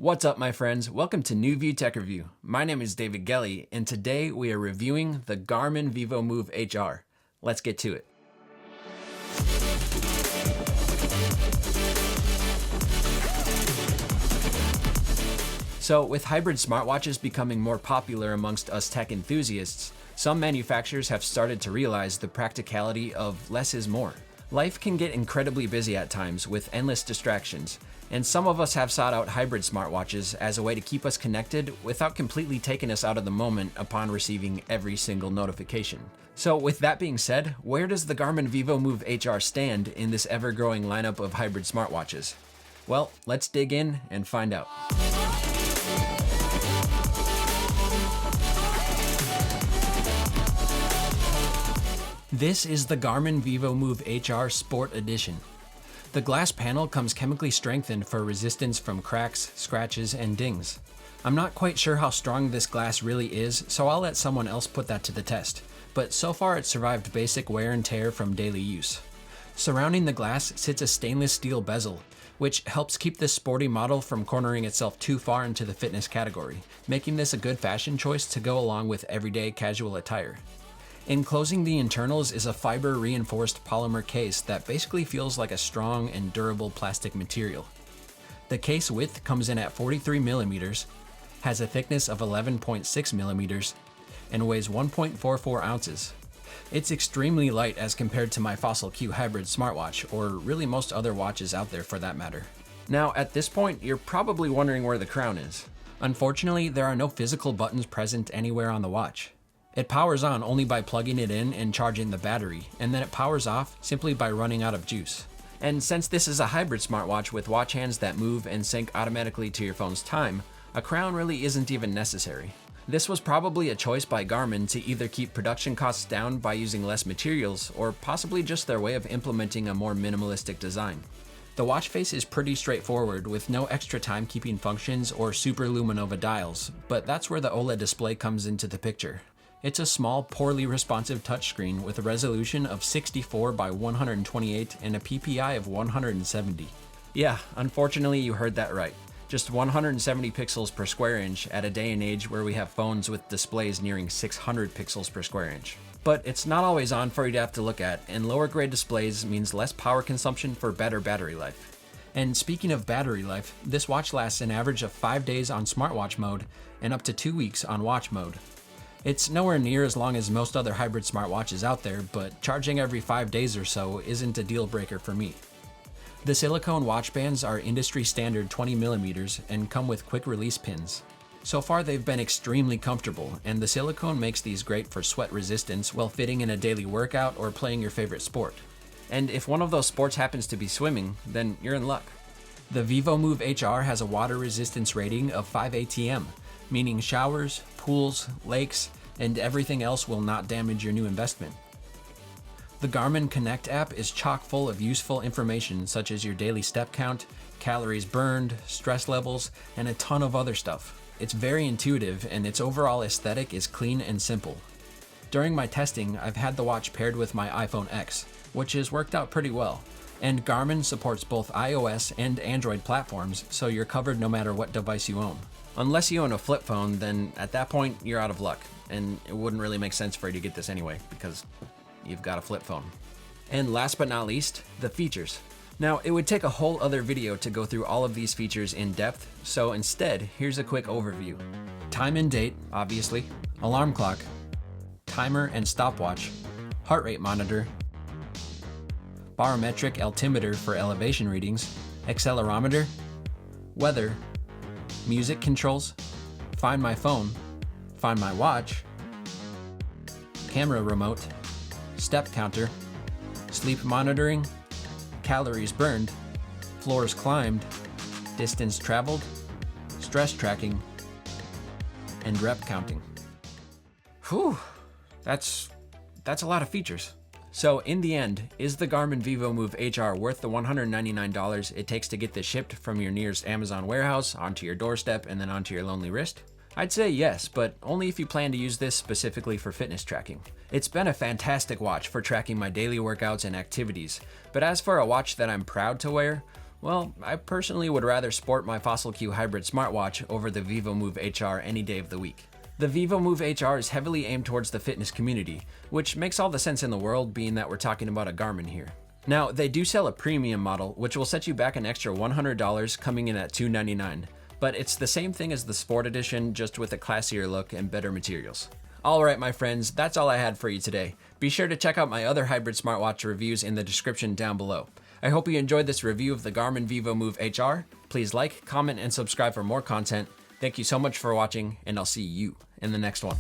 What's up, my friends? Welcome to New View Tech Review. My name is David Gelly, and today we are reviewing the Garmin Vivomove HR. Let's get to it. So, with hybrid smartwatches becoming more popular amongst us tech enthusiasts, some manufacturers have started to realize the practicality of less is more. Life can get incredibly busy at times with endless distractions, and some of us have sought out hybrid smartwatches as a way to keep us connected without completely taking us out of the moment upon receiving every single notification. So with that being said, where does the Garmin Vivomove HR stand in this ever-growing lineup of hybrid smartwatches? Well, let's dig in and find out. This is the Garmin Vivomove HR Sport Edition. The glass panel comes chemically strengthened for resistance from cracks, scratches, and dings. I'm not quite sure how strong this glass really is, so I'll let someone else put that to the test, but so far it's survived basic wear and tear from daily use. Surrounding the glass sits a stainless steel bezel, which helps keep this sporty model from cornering itself too far into the fitness category, making this a good fashion choice to go along with everyday casual attire. Enclosing the internals is a fiber-reinforced polymer case that basically feels like a strong and durable plastic material. The case width comes in at 43 millimeters, has a thickness of 11.6 millimeters, and weighs 1.44 ounces. It's extremely light as compared to my Fossil Q hybrid smartwatch, or really most other watches out there for that matter. Now, at this point, you're probably wondering where the crown is. Unfortunately, there are no physical buttons present anywhere on the watch. It powers on only by plugging it in and charging the battery, and then it powers off simply by running out of juice. And since this is a hybrid smartwatch with watch hands that move and sync automatically to your phone's time, a crown really isn't even necessary. This was probably a choice by Garmin to either keep production costs down by using less materials, or possibly just their way of implementing a more minimalistic design. The watch face is pretty straightforward with no extra timekeeping functions or super luminova dials, but that's where the OLED display comes into the picture. It's a small, poorly responsive touchscreen with a resolution of 64 by 128 and a PPI of 170. Yeah, unfortunately you heard that right. Just 170 pixels per square inch at a day and age where we have phones with displays nearing 600 pixels per square inch. But it's not always on for you to have to look at, and lower grade displays means less power consumption for better battery life. And speaking of battery life, this watch lasts an average of 5 days on smartwatch mode and up to 2 weeks on watch mode. It's nowhere near as long as most other hybrid smartwatches out there, but charging every 5 days or so isn't a deal breaker for me. The silicone watch bands are industry standard 20 millimeters and come with quick release pins. So far they've been extremely comfortable, and the silicone makes these great for sweat resistance while fitting in a daily workout or playing your favorite sport. And if one of those sports happens to be swimming, then you're in luck. The Vivomove HR has a water resistance rating of 5 ATM, meaning showers, pools, lakes, and everything else will not damage your new investment. The Garmin Connect app is chock full of useful information such as your daily step count, calories burned, stress levels, and a ton of other stuff. It's very intuitive, and its overall aesthetic is clean and simple. During my testing, I've had the watch paired with my iPhone X, which has worked out pretty well. And Garmin supports both iOS and Android platforms, so you're covered no matter what device you own. Unless you own a flip phone, then at that point, you're out of luck, and it wouldn't really make sense for you to get this anyway, because you've got a flip phone. And last but not least, the features. Now, it would take a whole other video to go through all of these features in depth, so instead, here's a quick overview. Time and date, obviously, alarm clock, timer and stopwatch, heart rate monitor, barometric altimeter for elevation readings, accelerometer, weather, music controls, find my phone, find my watch, camera remote, step counter, sleep monitoring, calories burned, floors climbed, distance traveled, stress tracking, and rep counting. Whew, that's a lot of features. So in the end, is the Garmin Vivomove HR worth the $199 it takes to get this shipped from your nearest Amazon warehouse onto your doorstep and then onto your lonely wrist? I'd say yes, but only if you plan to use this specifically for fitness tracking. It's been a fantastic watch for tracking my daily workouts and activities, but as for a watch that I'm proud to wear, Well, I personally would rather sport my Fossil Q hybrid smartwatch over the Vivomove HR any day of the week. The Vivomove HR is heavily aimed towards the fitness community, which makes all the sense in the world being that we're talking about a Garmin here. Now, they do sell a premium model, which will set you back an extra $100, coming in at $299, but it's the same thing as the Sport Edition, just with a classier look and better materials. Alright my friends, that's all I had for you today. Be sure to check out my other hybrid smartwatch reviews in the description down below. I hope you enjoyed this review of the Garmin Vivomove HR. Please like, comment, and subscribe for more content. Thank you so much for watching, and I'll see you in the next one.